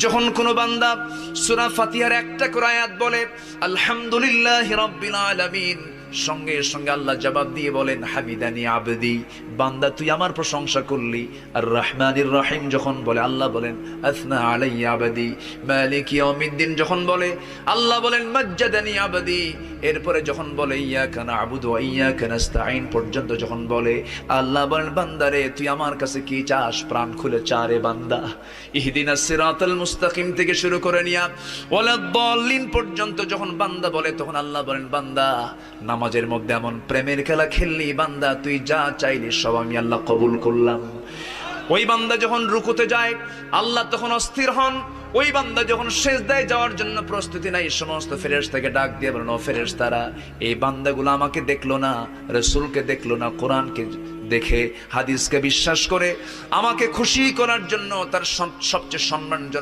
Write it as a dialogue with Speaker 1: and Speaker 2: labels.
Speaker 1: যখন কোন বান্দা সূরা ফাতিহার একটা করে আয়াত বলে আলহামদুলিল্লাহি রাব্বিল আলামিন, সঙ্গে সঙ্গে আল্লাহ জবাব দিয়ে বলেন হামিদানি আবদি, বান্দা তুই আমার প্রশংসা করলি। আর রহমানির রহিম যখন বলে আল্লাহ বলেন আসনা আলাইয়া আবদি। মালিক ইয়াউমিদ্দিন যখন বলে আল্লাহ বলেন মাজ্জাদানি আবদি। এরপরে যখন বলে ইয়াকা না'বুদু ওয়া ইয়াকা নাস্তাঈন পর্যন্ত যখন বলে আল্লাহ বলেন বান্দারে তুই আমার কাছে কি চাস, প্রাণ খুলে চারে বান্দা। ইহদিনাস সিরাতাল মুস্তাকিম থেকে শুরু করে নিয়া ওয়ালাদ-দাল্লিন পর্যন্ত যখন বান্দা বলে তখন আল্লাহ বলেন বান্দা নামাজের মধ্যে এমন প্রেমের খেলা খেললি বান্দা, তুই যা চাইলি সব আমি আল্লাহ কবুল করলাম। ওই বান্দা যখন রুকুতে যায় আল্লাহ তখন অস্থির হন। ওই বান্দা যখন সিজদায় যাওয়ার জন্য প্রস্তুতি নাই, সমস্ত ফেরেশতাকে ডাক দিয়ে বলেন ও ফেরেশতারা, এই বান্দাগুলো আমাকে দেখলো না, রাসূলকে দেখলো না, কোরআনকে দেখে হাদিসকে বিশ্বাস করে আমাকে খুশি করার জন্য তার সবচেয়ে সম্মানজনক